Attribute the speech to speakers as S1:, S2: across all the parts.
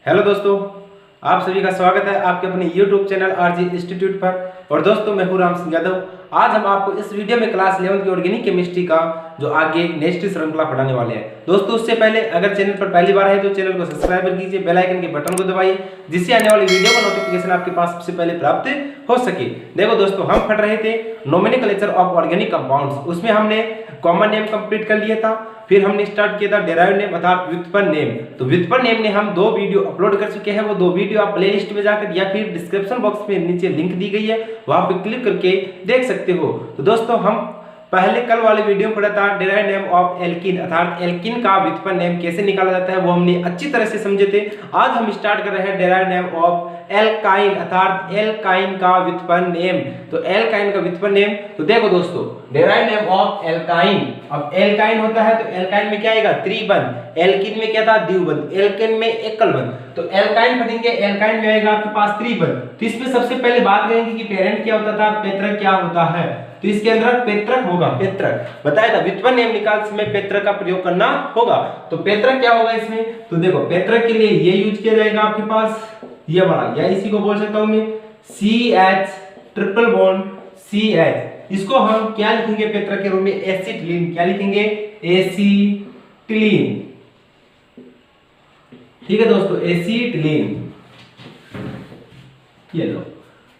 S1: Hello दोस्तों, आप सभी का स्वागत है आपके अपने YouTube चैनल आरजी इंस्टीट्यूट पर। और दोस्तों, मैं हूं राम सिंह यादव। आज हम आपको इस वीडियो में क्लास 11 की ऑर्गेनिक केमिस्ट्री का जो आगे नेक्स्ट श्रृंखला पढ़ाने वाले हैं। दोस्तों, उससे पहले अगर चैनल पर पहली बार है तो चैनल को सब्सक्राइब कर कीजिए, बेल आइकन के बटन को दबाइए, जिससे आने वाली वीडियो का नोटिफिकेशन आपके पास सबसे पहले प्राप्त हो सके। देखो दोस्तों, हम पढ़ रहे थे नोमेनक्लेचर ऑफ ऑर्गेनिक कंपाउंड्स। उसमें हमने कॉमन नेम कंप्लीट कर लिया था, फिर हमने स्टार्ट किया था डेराइव्ड नेम अर्थात व्युत्पन्न नेम। तो व्युत्पन्न नेम ने हम 2 वीडियो अपलोड कर चुके हैं। वो 2 वीडियो आप प्लेलिस्ट में जाकर या फिर डिस्क्रिप्शन बॉक्स में नीचे लिंक दी गई है, वहां पे क्लिक करके देख सकते हो। तो दोस्तों, हम पहले कल वाले वीडियो में पढ़ा था डेराइव्ड नेम ऑफ एल्कीन अर्थात एल्कीन का व्युत्पन्न नेम कैसे निकाला जाता है, वो हमने अच्छी तरह से समझे थे। आज हम स्टार्ट कर रहे हैं डेराइव्ड नेम ऑफ एल्काइन अर्थात एल्काइन का व्युत्पन्न नेम। तो एल्काइन का व्युत्पन्न नेम, तो देखो दोस्तों, डेराइव्ड नेम ऑफ एल्काइन। अब एल्काइन होता है तो एल्काइन में क्या आएगा? त्रिबंध। एल्कीन में क्या था? द्विबंध। एल्केन में एकल बंध। तो एल्काइन पढ़ेंगे, एल्काइन में आएगा आपके पास त्रिबंध। तो इसमें सबसे पहले बात करेंगे कि पेरेंट क्या होता था, पेत्रक क्या होता है। तो इसके अंदर पेत्रक होगा। पेत्रक बताया था व्युत्पन्न नेम निकाल समय पेत्रक का प्रयोग करना होगा। तो पेत्रक क्या होगा इसमें? तो देखो, पेत्रक के लिए ये यूज किया जाएगा आपके पास ये वाला, या इसी को बोल सकता हूं मैं CH ट्रिपल बॉन्ड CH। इसको हम क्या लिखेंगे पेत्रक के रूप में? एसिटिलीन। क्या लिखेंगे? एसिटिलीन। ठीक है दोस्तों, एसिटिलीन। ये लो,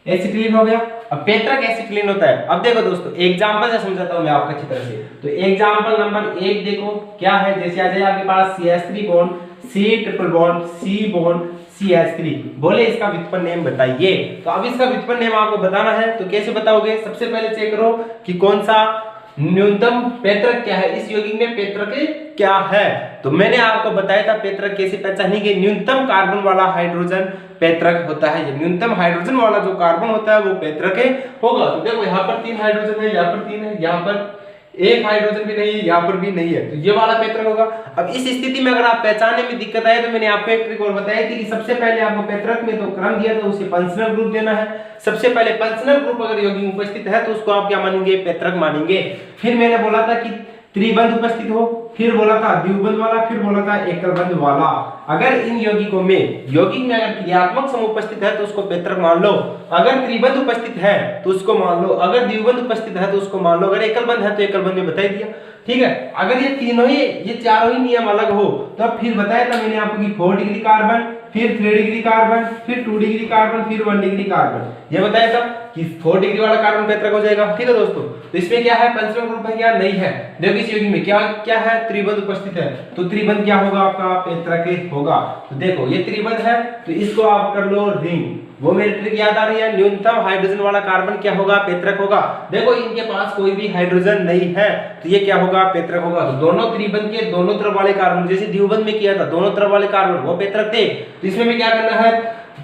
S1: एसिटिलीन हो गया। अब पेत्रक एसिटिलीन होता है। अब देखो दोस्तों, एग्जांपल से समझाता हूं मैं आपको अच्छी तरह से। तो एग्जांपल नंबर 1 देखो क्या है। जैसे आ जाए आपके पास CH3 bond C triple bond C bond CH3। बोले इसका व्युत्पन्न नेम बताइए। तो अब इसका व्युत्पन्न नेम आपको बताना है, तो कैसे बताओगे? सबसे पहले चेक करो कि कौन सा न्यूनतम पेत्रक क्या है, इस यौगिक में पेत्रक क्या है। तो मैंने आपको बताया था पेत्रक कैसे पहचानेंगे। न्यूनतम कार्बन वाला हाइड्रोजन पेत्रक होता है। ये न्यूनतम हाइड्रोजन वाला जो कार्बन होता है वो पेत्रक होगा। तो देखो, यहाँ पर 3 हाइड्रोजन है, यहाँ पर 3 है, यहाँ पर 1 हाइड्रोजन भी नहीं है, यहाँ पर भी नहीं है, तो ये वाला पेत्रक होगा। अब इस स्थिति में अगर आप पहचानने में दिक्कत आए तो मैंने आपको एक ट्रिक और बताई थी कि सबसे पहले आपको पेत्रक में तो क्रम दिया था, उसे फंक्शनल ग्रुप देना है। सबसे पहले फंक्शनल ग्रुप अगर यौगिक उपस्थित है तो उसको आप क्या मानेंगे? पेत्रक मानेंगे। फिर मैंने बोला था कि त्रिबंध उपस्थित हो, फिर बोला था द्विबंध वाला, फिर बोला था एकल बंध वाला। अगर इन यौगिकों में यौगिक में अगर क्रियात्मक समूह उपस्थित है तो उसको पेत्रक मान लो। अगर त्रिबंध उपस्थित है तो उसको मान लो, अगर द्विबंध उपस्थित है तो उसको मान लो, अगर एकल बंध है तो एकल बंध में बता दिया। ठीक है, अगर ये तीनों ही ये चारों ही नियम अलग हो तो अब फिर बताया था मैंने आपको कि 4 डिग्री कार्बन, फिर 3 डिग्री कार्बन, फिर 2 डिग्री कार्बन, फिर 1 डिग्री कार्बन। ये बताया था कि 4 डिग्री वाला कार्बन पेत्रक हो जाएगा। ठीक है दोस्तों, तो इसमें क्या है? फंक्शनल ग्रुप है या नहीं है? देखो, इस यौगिक में क्या क्या है? त्रिबंध उपस्थित है, तो त्रिबंध क्या होगा? आपका पेत्रक होगा। तो देखो, ये त्रिबंध है तो इसको आप कर लो रिंग। वो मेरी ट्रिक याद आ रही है? न्यूनतम हाइड्रोजन वाला कार्बन क्या होगा? पेत्रक होगा। देखो, इनके पास कोई भी हाइड्रोजन नहीं है तो ये क्या होगा? पेत्रक होगा। तो दोनों त्रिबंध के दोनों तरफ वाले कार्बन, जैसे द्विबंध में किया था, दोनों तरफ वाले कार्बन वो पेत्रक थे। तो इसमें भी क्या करना है?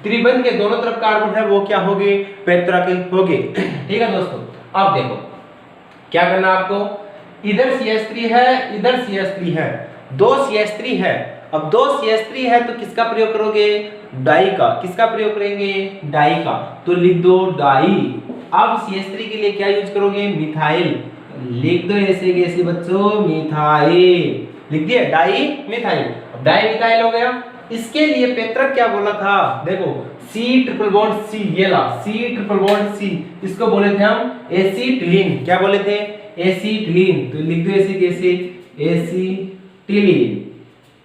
S1: त्रिबंध के दोनों तरफ कार्बन है वो क्या होगे? पेत्रक होगे। ठीक है दोस्तों, अब देखो क्या करना आपको। इधर CH3 है, इधर CH3 है, 2 CH3 है। अब 2 CH3 है तो किसका प्रयोग करोगे? डाई का। किसका प्रयोग करेंगे? डाई का। तो लिख दो डाई। अब CH3 के लिए क्या यूज करोगे? मिथाइल। लिख दो ऐसे कैसे बच्चों? मिथाइल। लिख दिया, डाई मिथाइल। अब डाई मिथाइल हो गया। इसके लिए पेत्रक क्या बोला था? देखो, C ट्रिपल बॉन्ड C, ये ला C ट्रिपल बॉन्ड C, इसको बोले थे हम एसिटिलीन। क्या बोले थे? एसिटिलीन। तो लिख दो ऐसे कैसे? एसिटिलीन।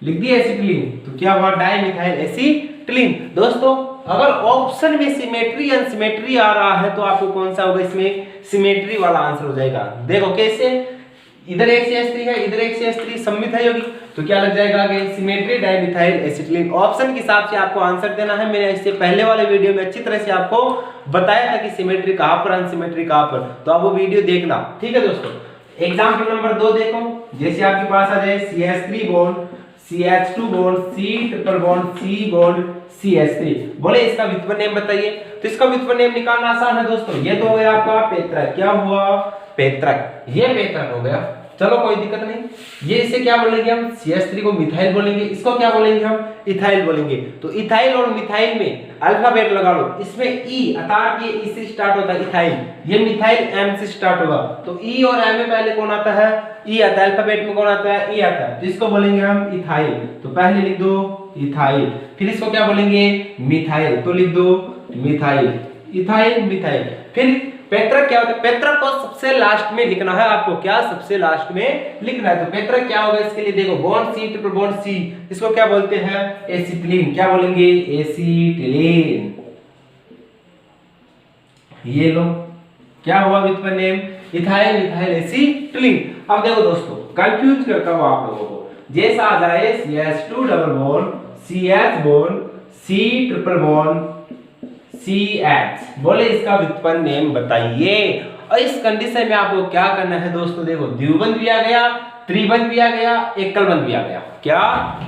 S1: लिख दिया एसिटिलीन। तो क्या हुआ? Di methyl acetylene. दोस्तों, अगर ऑप्शन में सिमेट्री अनसिमेट्री आ रहा है तो आपको कौन सा होगा? इसमें सिमेट्री वाला आंसर हो जाएगा। देखो कैसे, इधर एक CH3 है, इधर एक CH3, सम्मिलित है यौगिक, तो क्या लग जाएगा आगे? Symmetry dimethyl acetylene. ऑप्शन के हिसाब से आपको आंसर देना है। मैंने इससे पहले वाले वीडियो में अच्छी तरह से आपको बताया था कि सिमेट्री कहां पर, अनसिमेट्री कहां पर, तो आप वो वीडियो देखना। ठीक है दोस्तों, एग्जांपल नंबर 2 देखो। जैसे आपके पास आ जाए CH3 bond CH2 bond C triple bond C bond CH3। बोले इसका व्युत्पन्न नेम बताइए। तो इसका व्युत्पन्न नेम निकालना आसान है दोस्तों। ये तो हो गया आपका पेत्रक। क्या हुआ? पेत्रक। ये पेत्रक हो गया। चलो कोई दिक्कत नहीं। ये इसे क्या बोलेंगे हम? CH3 को मिथाइल बोलेंगे। इसको क्या बोलेंगे हम? इथाइल बोलेंगे। तो इथाइल और मिथाइल में अल्फाबेट लगा लो। इसमें E अर्थात ये E से स्टार्ट होता है इथाइल, ये मिथाइल M से स्टार्ट होगा। तो E और M में पहले कौन आता है? E आता है। अल्फाबेट में कौन आता है? E आता है। तो इसको बोलेंगे हम इथाइल। तो पहले लिख दो इथाइल, फिर इसको क्या बोलेंगे मिथाइल, तो लिख दो मिथाइल, इथाइल मिथाइल। फिर पैतृक क्या होता है, पैतृक को सबसे लास्ट में लिखना है आपको, क्या सबसे लास्ट में लिखना है। तो पैतृक क्या होगा इसके लिए देखो bond c triple bond c, इसको क्या बोलते हैं एसिटिलीन, क्या बोलेंगे एसिटिलीन। ये लो क्या हुआ व्युत्पन्न नेम इथाइल मिथाइल एसिटिलीन। अब देखो दोस्तों कंफ्यूज करता हूं आप लोगों को, जैसा आ जाए CH2 double bond CH bond C triple bond CH, बोले इसका व्युत्पन्न नेम बताइए। और इस कंडीशन में आपको क्या करना है दोस्तों, देखो द्विबंध भी आ गया, त्रिबंध भी आ गया, एकल बंध भी आ गया। क्या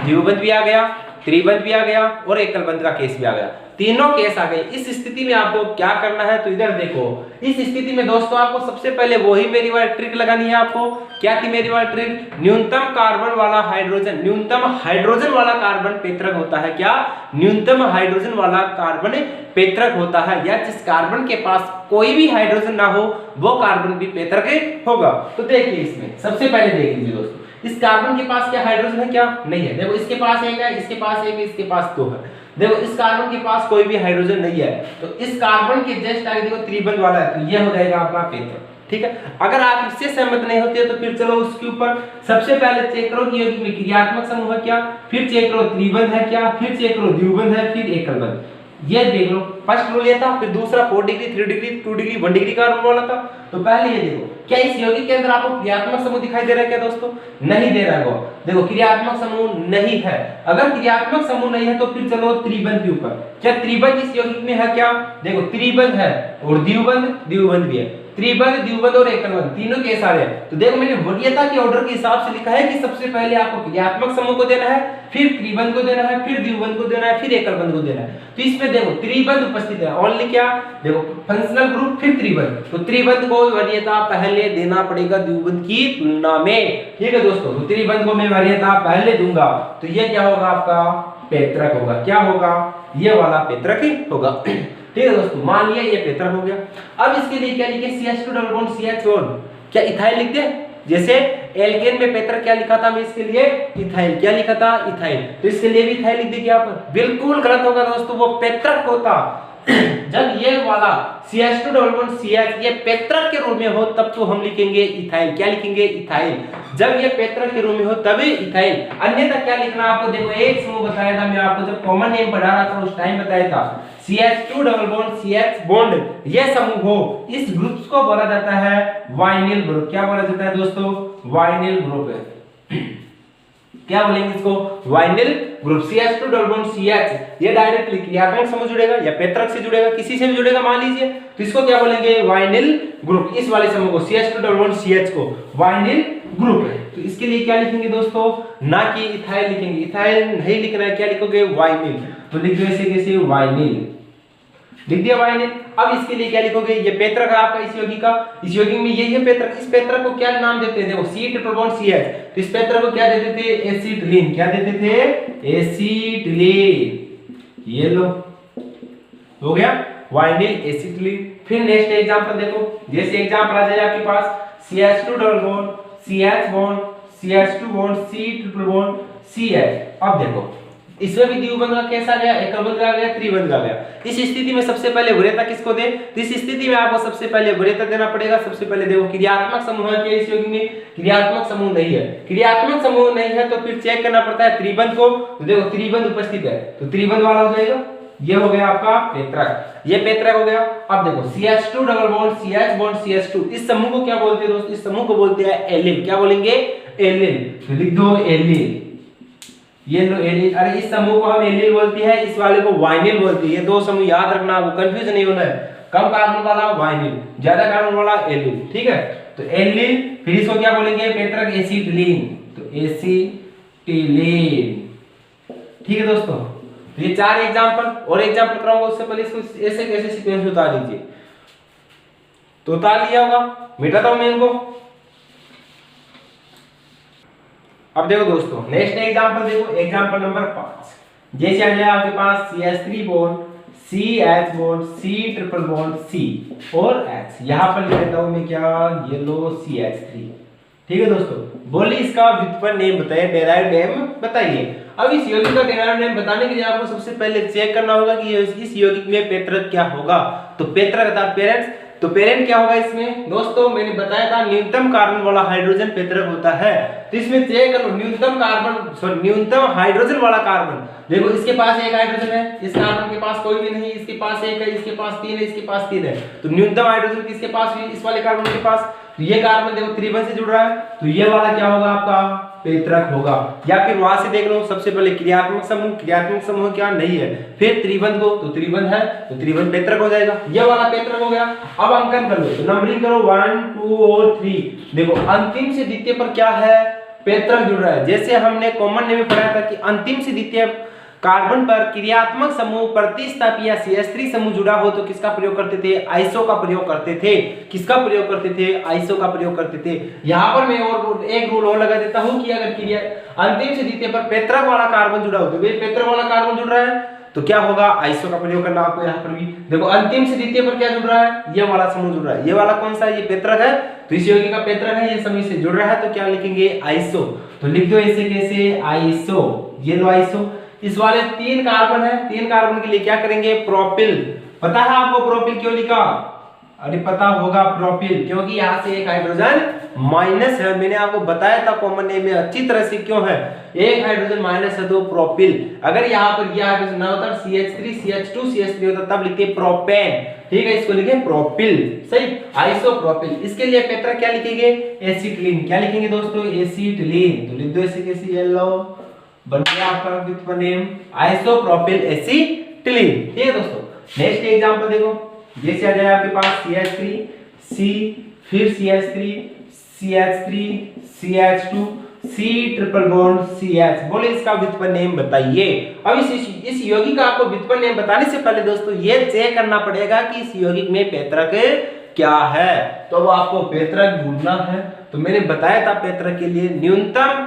S1: द्विबंध भी आ गया, त्रिबंध भी आ गया और एकल बंध का केस भी आ गया, तीनों केस आ गए। इस स्थिति में आपको क्या करना है, तो इधर देखो इस स्थिति में दोस्तों आपको सबसे पहले वही मेरी वाली ट्रिक लगानी है। आपको क्या थी मेरी वाली ट्रिक, न्यूनतम कार्बन वाला हाइड्रोजन, न्यूनतम हाइड्रोजन वाला कार्बन पैतृक होता है। क्या न्यूनतम हाइड्रोजन वाला कार्बन पैतृक होता है, या जिस कार्बन के पास कोई भी हाइड्रोजन ना हो वो कार्बन भी पैतृक होगा। तो देखिए इसमें सबसे पहले देख लीजिए दोस्तों, इस कार्बन के पास क्या हाइड्रोजन है, क्या नहीं है। देखो इसके पास एक है, इसके पास एक है, इसके पास दो है। देखो इस कार्बन के पास कोई भी हाइड्रोजन नहीं है, तो इस कार्बन के जस्ट आगे देखो त्रिबंध वाला है, तो ये हो जाएगा आपका पैतृक। ठीक है, अगर आप इससे सहमत नहीं होते तो फिर चलो उसके ऊपर सबसे पहले चेक करो कि यौगिक में क्रियात्मक समूह है क्या, फिर चेक करो त्रिबंध है क्या, फिर चेक करो द्विबंध है, फिर एकल बंध। ये देख लो फर्स्ट रूल ये था, फिर दूसरा 4 डिग्री 3 डिग्री 2 डिग्री 1 डिग्री का रूल वाला था। तो पहले ये देखो क्या इस यौगिक के अंदर आपको क्रियात्मक समूह दिखाई दे रहा है क्या दोस्तों, नहीं दे रहा है। देखो क्रियात्मक समूह नहीं है, अगर क्रियात्मक समूह नहीं है तो फिर चलो त्रिबंध के ऊपर, क्या त्रिबंध इस यौगिक में है क्या, देखो त्रिबंध है और द्विबंध भी है, त्रिबंध द्विबंध और एकल बंध तीनों केस आ रहे हैं। तो देखो मैंने वरीयता के ऑर्डर के हिसाब से लिखा है कि सबसे पहले आपको क्रियात्मक समूह को देना है, फिर त्रिबंध को देना है, फिर द्विबंध को देना है, फिर एकल बंध को देना है। तो इसमें देखो त्रिबंध उपस्थित है, ओनली क्या देखो फंक्शनल ग्रुप फिर त्रिबंध, तो त्रिबंध को वरीयता पहले देना पड़ेगा द्विबंध की तुलना में। ठीक है दोस्तों, तो त्रिबंध को मैं वरीयता पहले दूंगा, तो ये क्या होगा आपका पैतृक होगा। क्या होगा, ये वाला पैतृक ही होगा। ठीक है दोस्तों, मान लिया ये पैतृक हो गया। अब इसके लिए क्या लिखे CH2 double bond CH bond, क्या इथाइल लिख दे, जैसे एल्केन में पैतृक क्या लिखा था मैं इसके लिए इथाइल, क्या लिखा था इथाइल, तो इसके लिए भी इथाइल लिख देंगे आप, बिल्कुल गलत होगा दोस्तों, वो पैतृक होता। जब ये वाला CH2 डबल बॉन्ड CH ये पैतृक के रूप में हो तब तो हम लिखेंगे इथाइल, क्या लिखेंगे इथाइल, जब ये पैतृक के रूप में हो तभी इथाइल, अन्यथा क्या लिखना आपको। देखो एक समूह बताया था मैं आपको, जब कॉमन नेम पढ़ा रहा था उस टाइम बताया था CH2 double bond CH bond ये समूह हो, इस ग्रुप को बोला जाता है वाइनिल ग्रुप। क्या बोला जाता है दोस्तों, वाइनिल ग्रुप है। क्या बोलेंगे इसको, vinyl group. CH2 double bond CH ये डायरेक्टली क्रियात्मक समूह जुड़ेगा या पैतृक से जुड़ेगा, किसी से भी जुड़ेगा मान लीजिए, तो इसको क्या बोलेंगे वाइनिल ग्रुप। इस वाले समूह को CH2 डबल बॉन्ड CH को वाइनिल ग्रुप है। तो इसके लिए क्या लिखेंगे दोस्तों, ना कि इथाइल लिखेंगे, इथाइल नहीं लिखना है, क्या लिखोगे वाइनिल, तो लिख दो ऐसे कैसे वाइनिल, लिख दिया वाइनिल। अब इसके लिए क्या लिखोगे, ये पैतृक है आपका इस यौगिक का, इस यौगिक में यही है पैतृक, इस पैतृक को क्या नाम देते हैं, देखो C ट्रिपल बॉन्ड CH, तो इस पैतृक को क्या देते थे एसिटिलीन, क्या देते थे एसिटिलीन। ये लो हो गया वाइनिल एसिटिलीन। फिर नेक्स्ट एग्जांपल देखो, जैसे एग्जांपल आ जाए आपके पास CH2 double bond CH bond CH2 bond C triple bond CH। अब देखो इसमें भी द्विबंध का केस आ गया, एकल बंध का आ गया, त्रिबंध का आ गया। इस स्थिति में सबसे पहले वरीयता किसको दे, तो इस स्थिति में आपको सबसे पहले वरीयता देना पड़ेगा। सबसे पहले देखो क्रियात्मक समूह है क्या इस यौगिक में, क्रियात्मक समूह नहीं है, क्रियात्मक समूह नहीं है तो फिर चेक करना पड़ता है त्रिबंध को, तो देखो त्रिबंध उपस्थित है तो त्रिबंध वाला हो जाएगा, ये हो गया आपका पैतृक, ये पैतृक हो गया। अब देखो CH2 double bond CH bond CH2 इस समूह को क्या बोलते हैं दोस्त, इस समूह को बोलते हैं एलिल। क्या बोलेंगे एलिल, तो लिख दो एलिल, ये लो एलिल। अरे इस समूह को हम एलिल बोलते हैं, इस वाले को वाइनिल बोलते हैं। ये दो समूह याद रखना, आपको कंफ्यूज नहीं होना है, कम कार्बन वाला वाइनिल, ज्यादा कार्बन वाला एलिल। ठीक है, तो एलिल, फिर इसको क्या बोलेंगे पैतृक एसिटिलीन, तो एसिटिलीन। ठीक है दोस्तों, तो ये 4 एग्जांपल और एग्जांपल कराऊंगा, उससे पहले इसको ऐसे कैसे सीक्वेंस उतार लीजिए, तो उतार लिया होगा, मिटाता हूं मैं इनको। अब देखो दोस्तों नेक्स्ट एग्जांपल देखो, एग्जांपल नंबर 5, जैसे आ जाए आपके पास CH3 bond CH bond C triple bond C और H, यहां पर लिख देता हूं मैं क्या, ये लो CH3। ठीक है दोस्तों, बोलिए इसका व्युत्पन्न नेम बताइए, डेराइव्ड नेम बताइए। अब इस यौगिक का डेराइव्ड नेम बताने के लिए आपको सबसे पहले चेक करना होगा कि इस यौगिक में पेत्रक क्या होगा। तो पेत्रक अर्थात पेरेंट्स, तो पेरेंट क्या होगा इसमें दोस्तों, मैंने बताया था न्यूनतम कार्बन वाला हाइड्रोजन पेत्रक होता है। तो इसमें चेक कर लो न्यूनतम हाइड्रोजन वाला कार्बन, देखो इसके पास एक हाइड्रोजन है, इस कार्बन के पास कोई भी नहीं, इसके पास एक है, इसके पास तीन है, इसके पास तीन है, तो न्यूनतम हाइड्रोजन किसके पास हुई, इस वाले कार्बन के पास। तो ये कार्बन देखो त्रिबंध से जुड़ रहा है, तो ये वाला क्या होगा आपका पेत्रक होगा। या फिर वहां से देख लो, सबसे पहले क्रियात्मक समूह क्या नहीं है, फिर त्रिबंध को, तो त्रिबंध है तो त्रिबंध पेत्रक हो जाएगा, ये वाला पेत्रक हो गया। अब अंकन कर लो, तो नंबरिंग करो 1 2 और 3। देखो अंतिम से द्वितीय पर क्या है, पेत्रक जुड़ रहा है। जैसे हमने कॉमन नेम में पढ़ा था कि अंतिम से द्वितीय कार्बन पर क्रियात्मक समूह प्रतिस्थापी या CH3 समूह जुड़ा हो तो किसका प्रयोग करते थे, आइसो का प्रयोग करते थे। किसका प्रयोग करते थे, आइसो का प्रयोग करते थे। यहाँ पर मैं और एक रूल और लगा देता हूँ कि अगर क्रिया अंतिम से द्वितीय पर पेत्रक वाला कार्बन जुड़ा हो, तो पेत्रक वाला कार्बन जुड़ रहा है तो क्या होगा, आइसो का प्रयोग करना आपको। यहाँ पर भी देखो अंतिम से द्वितीय पर क्या जुड़ रहा है, ये वाला समूह जुड़ रहा है, ये वाला कौन सा है, ये पेत्रक है, तो इस यौगिक का पेत्रक है, ये समूह से जुड़ रहा है, तो क्या लिखेंगे, आइसो। तो लिख दो ऐसे कैसे, आइसो, ये लो आइसो। इस वाले 3 कार्बन है, 3 कार्बन के लिए क्या करेंगे, प्रोपिल। पता है आपको प्रोपिल क्यों लिखा, अरे पता होगा प्रोपिल, क्योंकि यहाँ से एक हाइड्रोजन माइनस है। मैंने आपको बताया था कॉमन नेम में अच्छी तरह से क्यों है, एक हाइड्रोजन माइनस है तो प्रोपिल। अगर यहाँ पर यह हाइड्रोजन ना होता, CH3 CH2 CH3 होता, तब लिखते प्रोपेन, ठीक है, इसको लिखे प्रोपिल, सही, आइसोप्रोपिल। इसके लिए पेत्रक क्या लिखेंगे, एसिटिलीन। क्या लिखेंगे दोस्तों, एसिटिलीन। तो लिख दो ऐसे कैसे, ये लो बन गया आपका व्युत्पन्न नेम आइसोप्रोपिल एसिटिलीन। ठीक है दोस्तों, नेक्स्ट एग्जांपल देखो, जैसे आ जाए आपके पास CH3 C, फिर CH3 CH3 CH2 C triple bond CH, बोले इसका व्युत्पन्न नेम बताइए। अब इस यौगिक का आपको व्युत्पन्न नेम बताने से पहले दोस्तों ये चेक करना पड़ेगा कि इस यौगिक में पेत्रक क्या है। तो अब आपको पेत्रक ढूंढना है, तो मैंने बताया था पेत्रक के लिए न्यूनतम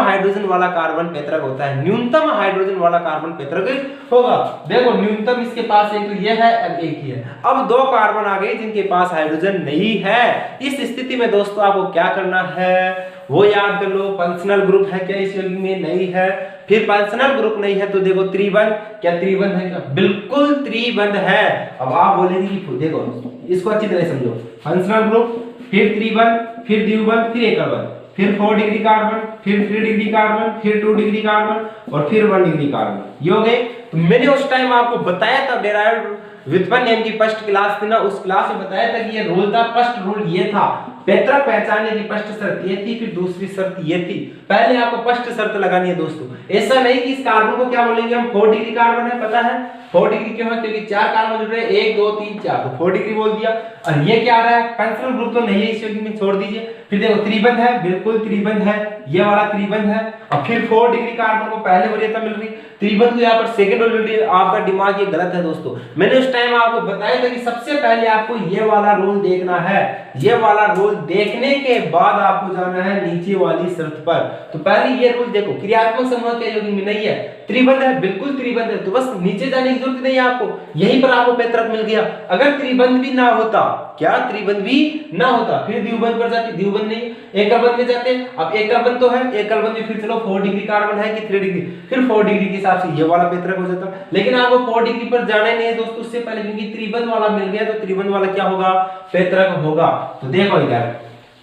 S1: हाइड्रोजन वाला कार्बन पेत्रक होता है, न्यूनतम हाइड्रोजन वाला कार्बन पेत्रक होगा। देखो न्यूनतम इसके पास एक तो ये है, अब एक ही है, अब 2 कार्बन आ गए जिनके पास हाइड्रोजन नहीं है। इस स्थिति में दोस्तों आपको क्या करना है वो याद कर लो, फंक्शनल ग्रुप है क्या इस यौगिक में, नहीं है। फिर फंक्शनल ग्रुप नहीं है तो देखो त्रिबंध, क्या त्रिबंध है क्या, बिल्कुल त्रिबंध है। अब आप बोलेंगे कि देखो इसको अच्छी तरह समझो, फंक्शनल ग्रुप, फिर त्रिबंध, फिर द्विबंध, फिर एकल बंध, फिर 4 डिग्री कार्बन, फिर 3 डिग्री कार्बन, फिर 2 डिग्री कार्बन और फिर 1 डिग्री कार्बन, ये हो गए। तो मैंने उस टाइम आपको बताया था डेराइव्ड व्युत्पन्न नेम की फर्स्ट क्लास थी ना, उस क्लास में बताया था कि ये रूल था, फर्स्ट रूल ये था, पेत्रक पहचानने की फर्स्ट शर्त ये थी, फिर दूसरी शर्त ये थी। पहले आपको फर्स्ट शर्त लगानी है दोस्तों, ऐसा नहीं कि इस कार्बन को क्या बोलेंगे हम, 4 डिग्री कार्बन है, पता है 4 डिग्री क्यों है, क्योंकि 4 कार्बन जुड़ रहे हैं, 1 2 3 4, तो 4 डिग्री बोल दिया। और ये क्या आ रहा है, फंक्शनल ग्रुप तो नहीं है इस यौगिक में, छोड़ दीजिए। फिर देखो त्रिबंध है, बिल्कुल त्रिबंध है, ये वाला त्रिबंध है। और फिर 4 डिग्री कार्बन को पहले वरीयता मिल रही, त्रिबंध को यहाँ पर सेकंड वरीयता, आपका दिमाग ये गलत है दोस्तों। मैंने उस टाइम आपको बताया था कि सबसे पहले आपको ये वाला रूल देखना है, ये वाला रूल देखने के बाद आपको जाना है नीचे वाली शर्त पर। तो पहले ये रूल देखो, क्रियात्मक समूह के यौगिक में नहीं है, त्रिबंध है, बिल्कुल त्रिबंध है, तो बस नीचे जाने की जरूरत नहीं है आपको, यहीं पर आपको पेत्रक मिल गया। अगर त्रिबंध भी ना होता, क्या त्रिबंध भी ना होता, फिर द्विबंध पर जाते, द्विबंध नहीं, एकल बंध में जाते। अब एकल बंध तो है, एकल बंध में फिर चलो 4 डिग्री कार्बन है कि 3 डिग्री, फिर 4 डिग्री के हिसाब से ये वाला पेत्रक हो जाता। लेकिन आपको 4 डिग्री पर जाना ही नहीं है दोस्तों, उससे पहले क्योंकि त्रिबंध वाला मिल गया, तो त्रिबंध वाला क्या होगा, पेत्रक होगा। तो देखो इधर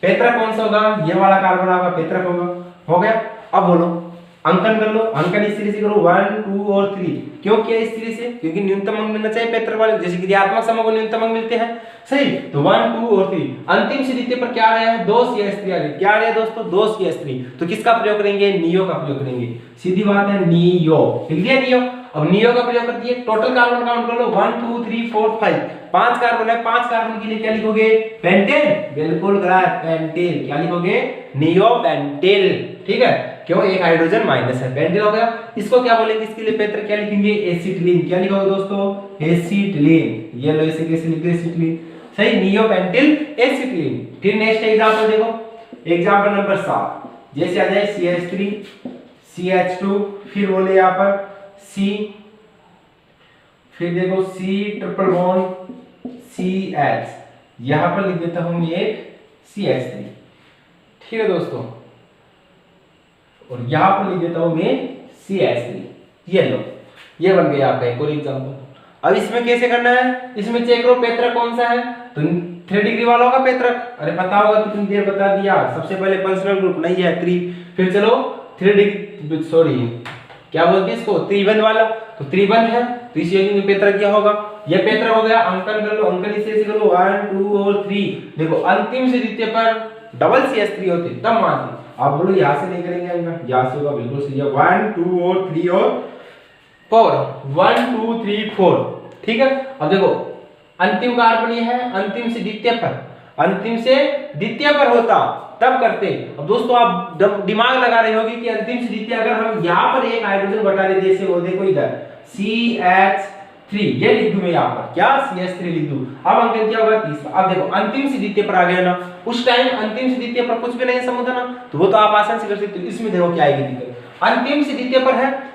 S1: पेत्रक कौन सा होगा, ये वाला कार्बन आपका पेत्रक होगा, हो गया। अब बोलो अंकन कर लो, अंकन इस तरह से करो 1 2 और 3। क्यों किया इस तरह से, क्योंकि न्यूनतम अंक मिलना चाहिए पेत्रक वाले, जैसे क्रियात्मक समूह को न्यूनतम अंक मिलते हैं, सही। तो 1 2 और 3 अंतिम से द्वितीय पर क्या आ रहा है, 2 CH3 आ रहा है, क्या आ रहा है दोस्तों, 2 CH3। तो किसका प्रयोग करेंगे, नियो का प्रयोग करेंगे, सीधी बात है, नियो, लिख दिया नियो। अब नियो का प्रयोग कर दिए, टोटल कार्बन काउंट कर लो 1 2 3 4 5, 5 कार्बन है, 5 कार्बन के लिए क्या लिखोगे, पेंटेन, बिल्कुल गलत, पेंटेल। क्या लिखोगे, नियो पेंटेल, ठीक है, क्यों, एक हाइड्रोजन माइनस है, पेंटेल हो गया। इसको क्या बोलेंगे, इसके लिए पेत्रक क्या लिखेंगे, एसिटिलीन। क्या लिखोगे दोस्तों, एसिटिलीन, ये लो ऐसे कैसे लिखते हैं, एसिटिलीन, सही, नियो पेंटेल एसिटिलीन। फिर नेक्स्ट एग्जांपल देखो, एग्जांपल नंबर 7, जैसे आ जाए CH3 CH2, फिर बोले यहाँ पर C, फिर देखो C ट्रिपल बॉन्ड CH, यहां पर लिख देता हूं मैं एक CH3, ठीक है दोस्तों। और यहाँ पर लिख देता हूँ मैं CH3। ये लो, ये बन गया आपका एक और एग्जाम्पल। अब इसमें कैसे करना है, इसमें चेक करो पेत्रक कौन सा है, तो 3 डिग्री वाला होगा पेत्रक। अरे पता होगा, कितनी देर बता दिया। सबसे पहले फंक्शनल ग्रुप नहीं है 3, फिर चलो 3 डिग्री, सॉरी क्या बोलते हैं इसको, त्रिबंध वाला, तो त्रिबंध है, तो इस योगी में पेत्रक क्या होगा, ये पेत्रक हो गया। अंकन कर लो, अंकन इसे कर लो 1 2 और 3। देखो अंतिम से द्वितीय पर डबल CH3 होते तब मानते। आप बोलो यहाँ से नहीं करेंगे अंकन, यहाँ से होगा, बिल्कुल सही है। 1 2 और 3 और 4, 1 2 3 4, ठीक है। अब देखो अंतिम कार्बन ये है, अंतिम से द्वितीय पर, अंतिम से द्वितीय पर होता तब करते। अब दोस्तों आप दिमाग लगा रहे होगे कि अंतिम से द्वितीय अगर हम यहाँ पर एक हाइड्रोजन बटा दे, जैसे वो देखो इधर CH3, ये लिख दूं मैं यहाँ पर, क्या CH3 लिख दूं। अब अंकन क्या होगा, तीसरा। अब देखो अंतिम से द्वितीय पर आ गया ना, उस टाइम अंतिम से द्वितीय पर कुछ भी नहीं समझा ना, तो वो तो आप आसान से कर सकते हो। इसमें देखो क्या आएगी दिक्कत, अंतिम से द्वितीय पर है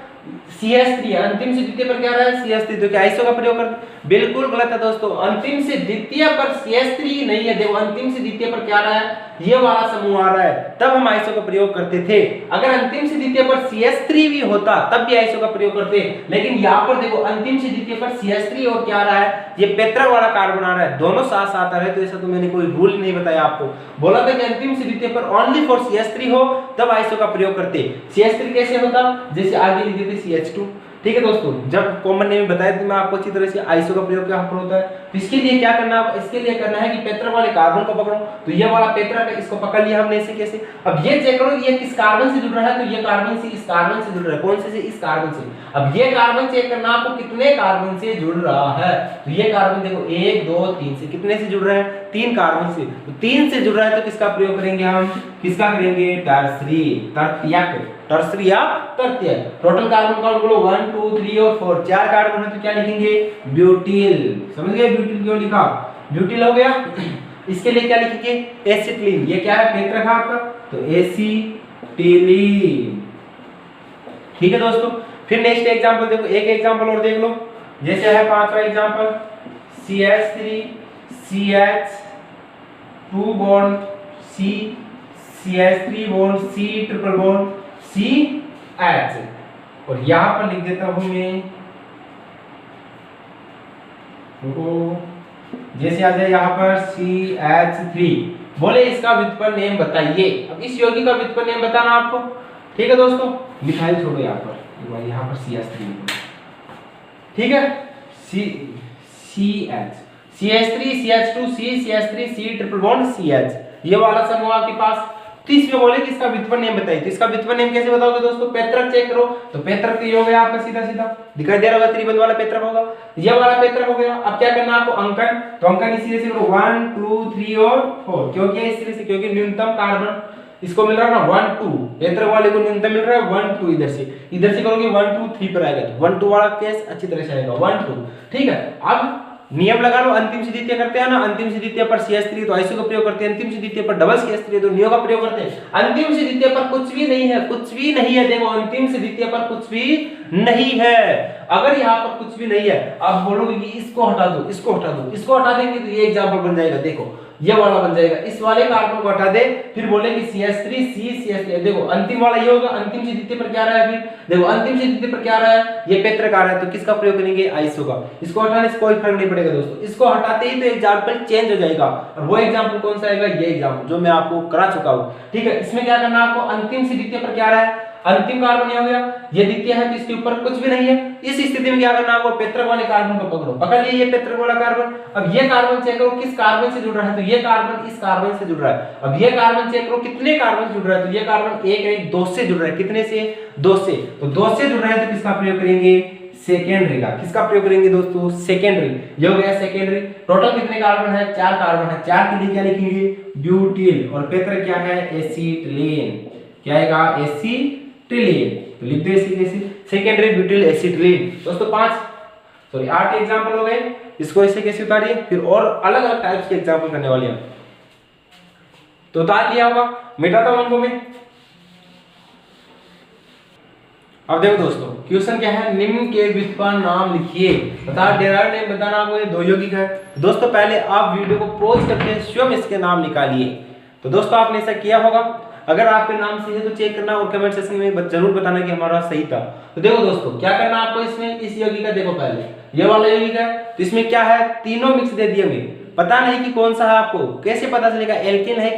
S1: CH3, अंतिम से द्वितीय पर क्या रहा है CH3, तो क्या आइसो का प्रयोग करते, बिल्कुल गलत है दोस्तों। अंतिम से द्वितीय पर CH3 नहीं है, देखो अंतिम से द्वितीय पर क्या रहा है, ये वाला समूह आ रहा है, तब हम आइसो का प्रयोग करते थे। अगर अंतिम से द्वितीय पर CH3 भी होता तब भी आइसो का प्रयोग करते, लेकिन यहाँ पर देखो अंतिम से द्वितीय पर CH3 और क्या आ रहा है, ये पेत्रक वाला कार्बन आ रहा है, दोनों साथ साथ आ रहे हैं। तो ऐसा तो मैंने कोई रूल नहीं बताया आपको, बोला था कि अंतिम से द्वितीय पर ओनली फॉर CH3 हो तब आइसो का प्रयोग करते। CH3 कैसे होता, जैसे आगे लिख देते CH2, ठीक है दोस्तों। जब कॉमन नेम बताया तो मैं आपको अच्छी तरह से आइसो का प्रयोग क्या होता है, तो इसके लिए क्या करना है, इसके लिए करना है कि पेत्रक वाले कार्बन को पकड़ो, तो ये वाला पेत्रक है, इसको पकड़ लिया हमने ऐसे कैसे। अब ये चेक करो ये किस कार्बन से जुड़ रहा है, तो ये कार्बन से इस कार्बन से जुड़ रहा है, कौन से इस कार्बन से। अब ये कार्बन चेक करना आपको कितने कार्बन से जुड़ रहा है, तो ये कार्बन देखो 1 2 3 से, कितने से जुड़ रहा है, 3 कार्बन से, तो 3 से जुड़ रहा है, तो किसका प्रयोग करेंगे हम, किसका करेंगे, टर्सरी, तृतीयक, टर्सरी या तृतीय। टोटल कार्बन काउंट बोलो 1 2 3 और 4, 4 कार्बन है तो क्या लिखेंगे, ब्यूटिल। समझ गए, ब्यूटिल क्यों लिखा, ब्यूटिल हो गया। इसके लिए क्या लिखेंगे, एसिटिलीन, ये क्या है पेत्रक है आपका, तो एसिटिलीन, ठीक है दोस्तों। फिर नेक्स्ट एग्जांपल देखो, एक एग्जांपल और देख लो, जैसे है 5वां example, CH3 CH2 bond C, CH3 bond C, triple bond CH, और यहां पर लिख देता हूं मैं, जैसे आ जाए यहाँ पर CH3, बोले इसका व्युत्पन्न नेम बताइए। अब इस यौगिक का व्युत्पन्न नेम बताना आपको, ठीक है दोस्तों। मिथाइल छोड़ो यहाँ पर, यहाँ पर CH3, ठीक है, CH3 CH2 C, CH3 C, triple bond CH, ये वाला समूह आपके पास। तो इसमें बोले कि इसका व्युत्पन्न नेम बताइए, तो इसका व्युत्पन्न नेम कैसे बताओगे दोस्तों, पेत्रक चेक करो, तो पेत्रक तो ये हो गया आपका सीधा सीधा दिखाई दे रहा होगा, त्रिबंध वाला पेत्रक होगा, ये वाला पेत्रक हो गया। अब क्या करना आपको, अंकन, तो अंकन इसी तरह से करो 1 2 3 और 4, क्योंकि इस तरह से, क्योंकि न्यूनतम कार्बन इसको मिल रहा है ना 1 2, पेत्रक वाले को न्यूनतम मिल रहा है 1 2, इधर से करोगे 1 2 3 पर आएगा, तो 1 2 वाला केस अच्छी तरह से आएगा 1 2, ठीक है। अब नियम लगा लो, अंतिम से द्वितीय करते हैं ना, अंतिम से द्वितीय पर CH3 तो आइसो का प्रयोग करते हैं, अंतिम से द्वितीय पर डबल CH3 तो नियो का प्रयोग करते हैं, अंतिम से द्वितीय पर कुछ भी नहीं है, कुछ भी नहीं है, देखो अंतिम से द्वितीय पर कुछ भी नहीं है। अगर यहाँ पर कुछ भी नहीं है, आप बोलोगे कि इसको हटा दो, इसको हटा दो, इसको हटा देंगे तो ये एग्जांपल बन जाएगा, देखो ये वाला बन जाएगा, इस वाले कार्बन को हटा दे, फिर बोलेंगे CH3 C CH3, देखो अंतिम वाला ये होगा, अंतिम से द्वितीय पर क्या रहा है, फिर देखो अंतिम से द्वितीय पर क्या रहा है, ये पेत्रक आ रहा है, तो किसका प्रयोग करेंगे, आइसो का। इसको हटाने से कोई फर्क नहीं पड़ेगा दोस्तों, इसको हटाते ही तो एग्जांपल चेंज हो जाएगा, और वो एग्जांपल कौन सा आएगा, ये एग्जांपल जो मैं आपको करा चुका हूं, ठीक है। इसमें क्या करना आपको, अंतिम से द्वितीय पर क्या रहा है, अंतिम कार्बन हो गया, ये द्वितीय है तो इसके ऊपर कुछ भी नहीं है। इस स्थिति में क्या करना आपको, पेत्रक वाले कार्बन को पकड़ो, पकड़ लिए ये पेत्रक वाला कार्बन। अब ये कार्बन चेक करो किस कार्बन से जुड़ रहा है, तो ये कार्बन इस कार्बन से जुड़ रहा है। अब ये कार्बन चेक करो कितने कार्बन से जुड़ रहा है, तो ये कार्बन 1 2 से जुड़ रहा है, कितने से, 2 से, तो 2 से जुड़ रहा है, तो किसका प्रयोग करेंगे, सेकेंडरी का। किसका प्रयोग करेंगे दोस्तों, सेकेंडरी, ये हो गया सेकेंडरी। टोटल कितने कार्बन है, 4 कार्बन है, 4 के लिए क्या लिखेंगे, ब्यूटिल, और पेत्रक क्या है, एसिटिलीन, क्या आएगा, एसिटिलीन, तो लिख दो इसी कैसे, सेकेंडरी ब्यूटिल एसिटिलीन। दोस्तों 8 एग्जांपल हो गए, इसको ऐसे कैसे उतारिए, फिर और अलग अलग टाइप्स के एग्जांपल करने वाले हैं, तो उतार लिया होगा, मिटाता हूं उनको मैं। अब देखो दोस्तों क्वेश्चन क्या है, निम्न के व्युत्पन्न नाम लिखिए, बता डेराइव नेम बताना आपको, ये 2 यौगिक है। दोस्तों पहले आप वीडियो को पॉज करके स्वयं इसके नाम निकालिए। तो दोस्तों आपने ऐसा किया होगा, अगर आपके नाम सही है तो चेक करना और कमेंट सेक्शन में जरूर बताना कि हमारा सही था। तो देखो दोस्तों क्या करना आपको इसमें, इस यौगिक देखो पहले ये वाला यौगिक है, तो इसमें क्या है, तीनों मिक्स दे दिए हमें, पता नहीं कि कौन सा है, आपको कैसे पता चलेगा एल्केन है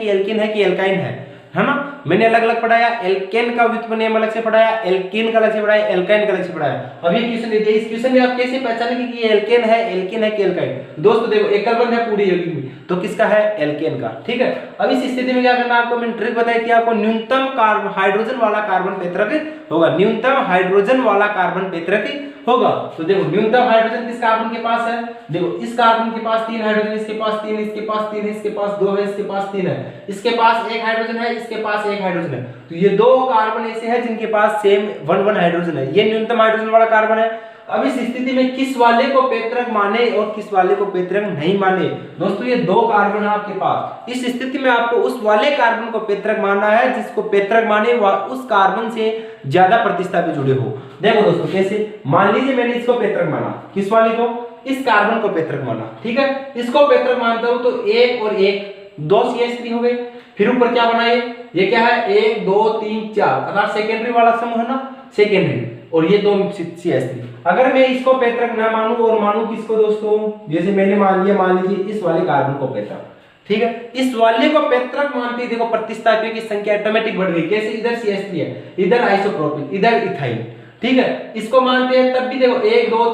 S1: कि एल्काइन है ना। मैंने अलग अलग पढ़ाया, एल्केन का व्युत्पन्न नियम अलग से पढ़ाया, एल्कीन का अलग से पढ़ाया, एल्काइन का अलग से पढ़ाया। अब ये क्वेश्चन दे दिया, इस क्वेश्चन में आप कैसे पहचानेंगे कि ये एल्केन है कि एल्काइन। दोस्तों देखो एकल बंध है पूरी यौगिक में, तो किसका है, एल्केन का, ठीक है। अब इस स्थिति में क्या करना आपको, मैंने ट्रिक बताई थी आपको, न्यूनतम हाइड्रोजन वाला कार्बन पेत्रक होगा, न्यूनतम हाइड्रोजन वाला कार्बन पेत्रक होगा। तो देखो न्यूनतम हाइड्रोजन किस कार्बन के पास है, देखो इस कार्बन के पास 3 हाइड्रोजन, इसके पास 3, इसके पास 3 है, इसके पास 2 है, इसके पास 3 है, इसके पास 1 हाइड्रोजन है, इसके पास 1 हाइड्रोजन है। तो ये 2 कार्बन ऐसे हैं जिनके पास सेम 1 हाइड्रोजन है, ये न्यूनतम हाइड्रोजन वाला कार्बन है। अब इस स्थिति में किस वाले को पेत्रक माने और किस वाले को पेत्रक नहीं माने। दोस्तों ये 2 कार्बन है आपके पास, इस स्थिति में आपको उस वाले कार्बन को पेत्रक मानना है जिसको पेत्रक माने उस कार्बन से ज्यादा प्रतिस्थापी जुड़े हो। देखो दोस्तों कैसे, मान लीजिए मैंने इसको पेत्रक माना, किस वाले को, इस कार्बन को पेत्रक माना, ठीक है, इसको पेत्रक मानता हूं तो 1 और 1 2 CH3 हो गए। फिर ऊपर क्या बना, ये क्या है, 1 2 3 4 अर्थात सेकेंडरी वाला समूह है ना, सेकेंडरी, और ये 2 CH3। अगर मैं इसको पेत्रक ना मानूं और मानूं किसको दोस्तों, जैसे मैंने मान लिया, मान लीजिए इस वाले कार्बन को पेत्रक, ठीक है, इस वाले को पेत्रक मानते ही देखो प्रतिस्थापियों की संख्या ऑटोमेटिक बढ़ गई। कैसे, इधर CH3 है, इधर आइसोप्रोपिल, इधर इथाइल, ठीक है, इसको मानते हैं तब भी देखो 1 2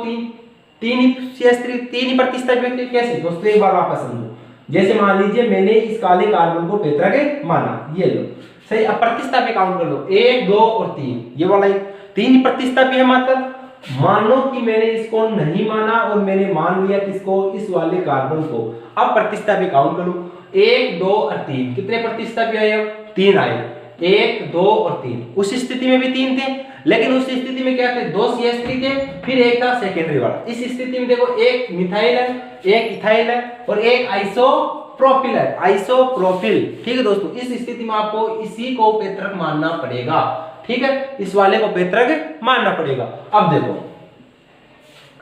S1: 3 ही CH3, 3 ही प्रतिस्थापी। कैसे दोस्तों, एक बार वापस समझो, जैसे मान लीजिए मैंने इस काले कार्बन को पेत्रक माना, ये लो सही, अब प्रतिस्थापी काउंट कर लो, 1 2 और 3, ये वाला 3 ही प्रतिस्थापी है मात्र। मानो कि मैंने इसको नहीं माना और मैंने मान लिया किसको, इस वाले कार्बन को। अब प्रतिस्थापी काउंट करो, 1 2 और 3, कितने प्रतिस्थापी आए, 3 आए, 1 2 और 3। उस स्थिति में भी 3 थे, लेकिन उस स्थिति में क्या थे, 2 CH3 थे, फिर एक था सेकेंडरी वाला। इस स्थिति में देखो 1 मिथाइल है, 1 इथाइल है और 1 आइसोप्रोपिल है, आइसोप्रोपिल, ठीक है दोस्तों। इस स्थिति में आपको इसी को पेत्रक मानना पड़ेगा, ठीक है, इस वाले को पेत्रक मानना पड़ेगा। अब देखो,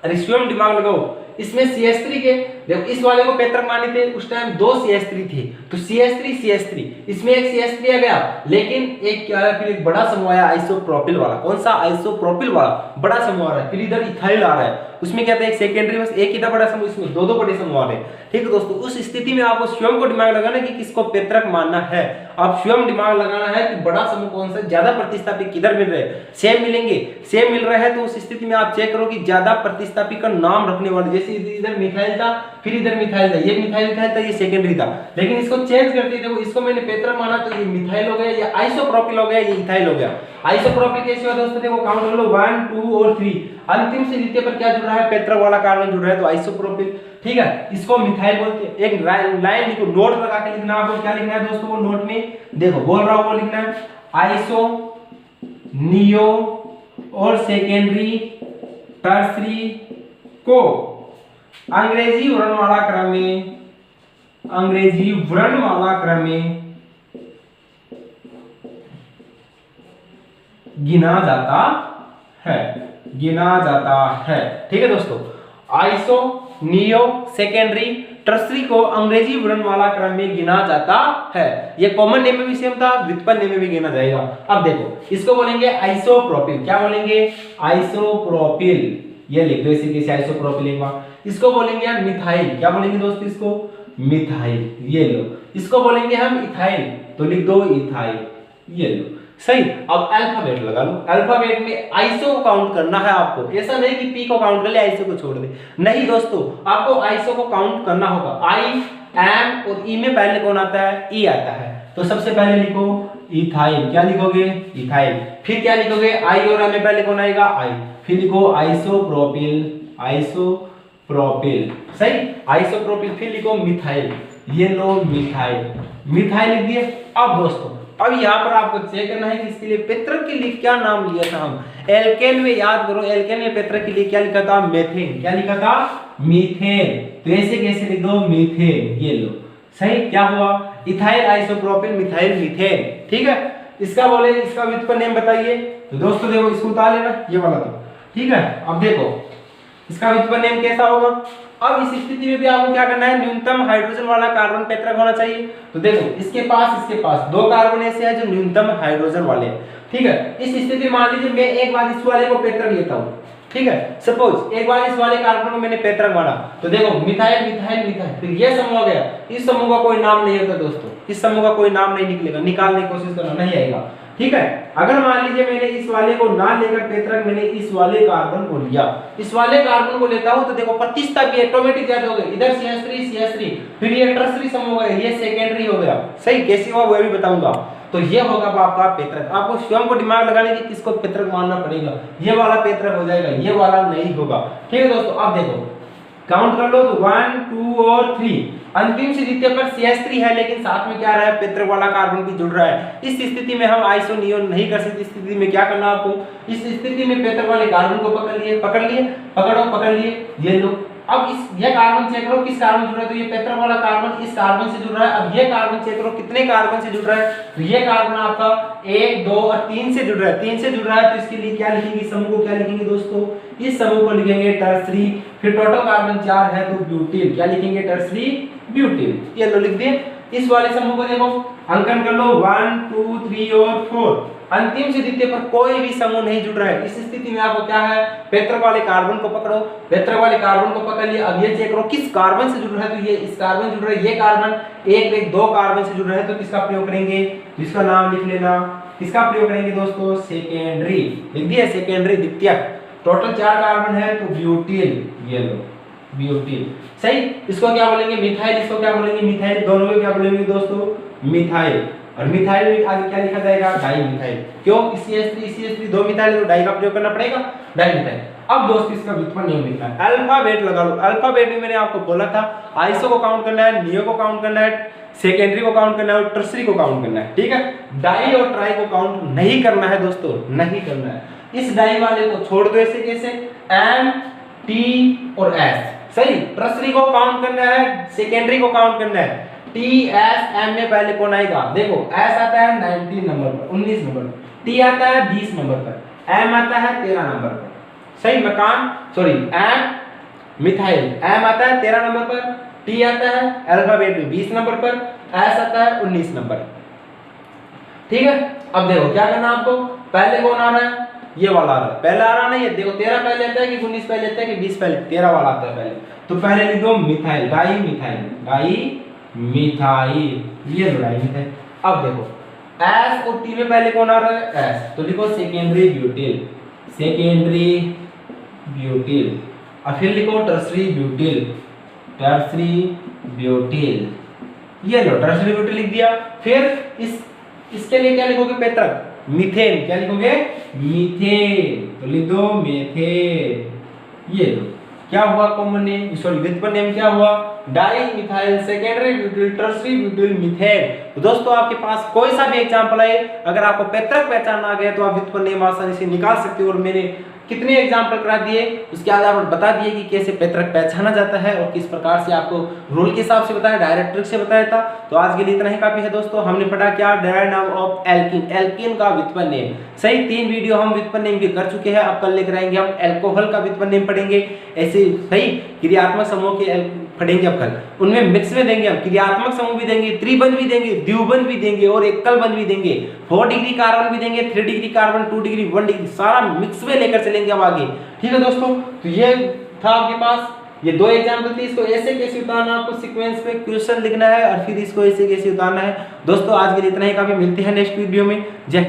S1: अरे स्वयं दिमाग लगाओ, इसमें CH3 के देखो, इस वाले को पेत्रक माने थे, उस टाइम 2 CH3 थे, तो CH3 इसमें एक CH3 आ गया, लेकिन एक क्या है, फिर एक बड़ा समूह आया आइसोप्रोपिल वाला। कौन सा, आइसोप्रोपिल वाला बड़ा समूह आ रहा है। फिर इधर इथाइल आ रहा है, उसमें क्या था, एक सेकेंडरी, बस एक ही था बड़ा समूह, इसमें 2 बड़े समूह आ रहे हैं, ठीक है दोस्तों। उस स्थिति में आपको स्वयं को दिमाग लगाना कि किसको पेत्रक मानना है। आप स्वयं दिमाग लगाना है कि बड़ा समूह कौन सा, ज्यादा प्रतिस्थापी किधर मिल रहे हैं, सेम मिलेंगे, सेम मिल रहे हैं, तो उस स्थिति में आप चेक करो कि ज्यादा प्रतिस्थापी का नाम रखने वाले, जैसे इधर मिथाइल था, फिर इधर मिथाइल था, ये मिथाइल था, ये सेकेंडरी था, लेकिन इसको चेंज करते देखो, इसको मैंने पेत्रक माना तो ये मिथाइल हो गया, ये आइसोप्रोपिल हो गया, ये इथाइल हो गया। आइसोप्रोपिल कैसे हुआ दोस्तों, देखो काउंट कर लो, 1 2 और 3, अंतिम से द्वितीय पर क्या जुड़ रहा है, पेत्रक वाला कार्बन जुड़ रहा है, तो आइसोप्रोपिल, ठीक है, इसको मिथाइल बोलते हैं। एक लाइन लिखो, नोट लगा के लिखना, आपको क्या लिखना है दोस्तों, वो नोट में देखो बोल रहा हूं, वो लिखना है आइसो, नियो और सेकेंडरी, टर्सरी को अंग्रेजी वर्णमाला क्रम में, अंग्रेजी वर्णमाला क्रम में गिना जाता है, गिना जाता है, ठीक है दोस्तों। आइसो, नियो, सेकेंडरी, टर्सरी को अंग्रेजी वर्णमाला क्रम में गिना जाता है। ये कॉमन नेम में भी सेम था, व्युत्पन्न नेम में भी गिना जाएगा। अब देखो इसको बोलेंगे आइसोप्रोपिल, क्या बोलेंगे, आइसोप्रोपिल, ये लिख दो इसी के आइसोप्रोपिल एक बार। इसको बोलेंगे हम मिथाइल, क्या बोलेंगे दोस्तों, इसको मिथाइल, ये लो। इसको बोलेंगे हम इथाइल, तो लिख दो इथाइल, ये लो, सही। अब अल्फाबेट लगा लो, अल्फाबेट में आइसो को काउंट करना है आपको, ऐसा नहीं कि पी को काउंट कर ले आइसो को छोड़ दे, नहीं दोस्तों, आपको आइसो को काउंट करना होगा। आई, एम और ई में पहले कौन आता है, ई आता है, तो सबसे पहले लिखो इथाइल, क्या लिखोगे, इथाइल। फिर क्या लिखोगे, आई और एम में पहले कौन आएगा, आई, फिर लिखो आइसोप्रोपिल, आइसोप्रोपिल, सही, आइसोप्रोपिल, फिर लिखो मिथाइल, ये लो मिथाइल, मिथाइल लिख दिए। अब दोस्तों अब यहाँ पर आपको चेक करना है कि इसके लिए पेत्रक के लिए क्या नाम लिया था हम, एल्केन में याद करो, एल्केन में पेत्रक के लिए क्या लिखा था, मेथेन, क्या लिखा था, मीथेन, तो ऐसे कैसे लिख दो, मीथेन, ये लो, सही। क्या हुआ, इथाइल, आइसोप्रोपिल, मिथाइल, मीथेन, ठीक है। इसका बोले, इसका व्युत्पन्न नेम बताइए, तो दोस्तों देखो इसको उतार लेना, ये वाला तो, ठीक है। अब देखो इसका व्युत्पन्न नियम कैसा होगा? अब इस स्थिति में भी आपको क्या करना है, न्यूनतम हाइड्रोजन वाला कार्बन पैतृक होना चाहिए। तो देखो इसके पास दो कार्बन ऐसे हैं जो न्यूनतम हाइड्रोजन वाले हैं, ठीक है। इस स्थिति में मान लीजिए मैं एक बार इस वाले को पैतृक लेता हूं, ठीक है। सपोज एक बार इस वाले कार्बन को मैंने पैतृक माना, तो देखो मिथाइल मिथाइल मिथाइल, फिर ये समूह हो गया। इस समूह का कोई नाम नहीं होता दोस्तों, इस समूह का कोई नाम नहीं निकलेगा, निकालने की कोशिश करना, नहीं आएगा, ठीक है। अगर मान लीजिए मैंने इस वाले को ना लेकर पैतृक, मैंने इस वाले कार्बन को लिया, इस वाले कार्बन को लेता हूं, तो देखो प्रतिस्थता भी ऑटोमेटिक ज्यादा हो गई, इधर CH3 फिर ये टर्सरी समूह हो गया, ये सेकेंडरी हो गया। सही कैसे हुआ वो भी बताऊंगा। तो ये होगा आपका पैतृक। आपको स्वयं को दिमाग लगाने की किसको पैतृक मानना पड़ेगा, ये वाला पैतृक हो जाएगा, ये वाला नहीं होगा, ठीक है दोस्तों। अब देखो काउंट कर लो, तो 1 2 और 3 अंतिम से द्वितीय पर CH3 है, लेकिन साथ में क्या रहा है, पैतृक वाला कार्बन भी जुड़ रहा है। इस स्थिति में हम आइसोनियोन नहीं कर सकते। इस स्थिति में क्या करना आपको, इस स्थिति में पैतृक वाले कार्बन को पकड़ लिए ये लो। अब इस ये कार्बन चेक करो किस कार्बन जुड़ रहा है, तो ये पैतृक वाला कार्बन इस कार्बन से जुड़ रहा है। अब ये कार्बन चेक करो कितने कार्बन से जुड़ रहा है, तो ये कार्बन आपका 1 2 और 3 से जुड़ रहा है, 3 से जुड़ रहा है। तो इसके लिए क्या लिखेंगे, इस समूह को क्या लिखेंगे दोस्तों, इस समूह को लिखेंगे टर्सरी। फिर टोटल कार्बन 4 है तो ब्यूटिल, क्या लिखेंगे, टर्सरी ब्यूटिल, ये लो लिख दिए। इस वाले समूह को देखो अंकन कर लो 1 2 3 और 4, अंतिम से द्वितीय पर कोई भी समूह नहीं जुड़ रहा है। इस स्थिति में आपको क्या है, पैतृक वाले कार्बन को पकड़ो, पैतृक वाले कार्बन को पकड़ लिया। अब ये चेक करो किस कार्बन से जुड़ रहा है, तो ये इस कार्बन जुड़ रहा है, ये कार्बन 1 2 कार्बन से जुड़ रहा है, तो किसका प्रयोग करेंगे, जिसका नाम लिख लेना, किसका प्रयोग करेंगे दोस्तों, सेकेंडरी, लिख दिया सेकेंडरी द्वितीयक। टोटल 4 कार्बन है तो ब्यूटिल, ये लो ब्यूटिल, सही। इसको क्या बोलेंगे, मिथाइल, इसको क्या बोलेंगे, मिथाइल, दोनों को क्या बोलेंगे दोस्तों, मिथाइल। और मिथाइल में आगे क्या लिखा जाएगा, डाई मिथाइल। क्यों, CH3 दो मिथाइल, तो डाई का प्रयोग करना पड़ेगा, डाई मिथाइल। अब दोस्तों इसका व्युत्पन्न नियम लिखना है, अल्फाबेट लगा लो। अल्फाबेट में मैंने आपको बोला था आइसो को काउंट करना है, नियो को काउंट करना है, सेकेंडरी को काउंट करना है और टर्सरी को काउंट करना है, ठीक है। डाई और ट्राई को काउंट नहीं करना है दोस्तों, नहीं करना है। इस डाई वाले को छोड़ दो, ऐसे कैसे, M T और S, सही। टर्सरी को काउंट करना है, सेकेंडरी को काउंट करना है। T S M में पहले कौन आएगा, देखो S आता है 19 नंबर पर, 19 नंबर पर, T आता है 20 नंबर पर, M आता है 13 नंबर पर, सही। M मिथाइल, M आता है 13 नंबर पर, T आता है अल्फाबेट में 20 नंबर पर, S आता है 19 नंबर, ठीक है। अब देखो क्या करना आपको, पहले कौन आ रहा है, ये वाला आ रहा है, पहले आ रहा नहीं है, देखो 13 पहले आता है कि 19 पहले आता है कि 20 पहले, 13 वाला आता है पहले। तो पहले लिख दो मिथाइल, डाई मिथाइल, ये लो डाई मिथाइल। अब देखो S और T में पहले कौन आ रहा है, S, तो लिखो सेकेंडरी ब्यूटिल। और फिर लिखो टर्सरी ब्यूटिल, ये लो टर्सरी ब्यूटिल लिख दिया। फिर इसके लिए क्या लिखोगे, पैतृक, मीथेन, क्या लिखोगे, मीथेन, तो लिख दो मेथेन, ये लो। क्या हुआ कॉमन नेम, सॉरी व्युत्पन्न नेम क्या हुआ, di methyl secondary butyl tertiary butyl methane. तो दोस्तों आपके पास कोई सा भी एग्जांपल है, अगर आपको पैतृक पहचान आ गया तो आप व्युत्पन्न नेम आसानी से निकाल सकते हो। और मैंने कितने एग्जाम्पल करा दिए, उसके आधार पर बता दिए कि कैसे पैतृक पहचाना जाता है और किस प्रकार से आपको रूल के हिसाब से बताया, डायरेक्ट ट्रिक से बताया था। तो आज के लिए इतना ही काफी है दोस्तों। हमने पढ़ा क्या, डायरेक्ट नाम ऑफ एल्कीन का व्युत्पन्न नेम, सही। 3 वीडियो हम व्युत्पन्न नेम के कर चुके हैं। अब कल लेकर आएंगे हम एल्कोहल का व्युत्पन्न नेम पढ़ेंगे, ऐसे सही क्रियात्मक समूह के पढ़ेंगे अब कल। उनमें मिक्स में देंगे हम, क्रियात्मक समूह भी देंगे, त्रिबंध भी देंगे, द्विबंध भी देंगे और एकल बंध भी देंगे, 4 डिग्री कार्बन भी देंगे, 3 डिग्री कार्बन, 2 डिग्री, 1 डिग्री, सारा मिक्स में लेकर चलेंगे अब आगे, ठीक है दोस्तों। तो ये था आपके पास, ये 2 एग्जाम्पल थी। इसको ऐसे कैसे उतारना, आपको सीक्वेंस पे क्वेश्चन लिखना है और फिर इसको ऐसे कैसे उतारना है दोस्तों। आज के लिए इतना ही काफी, मिलते हैं नेक्स्ट वीडियो में। जय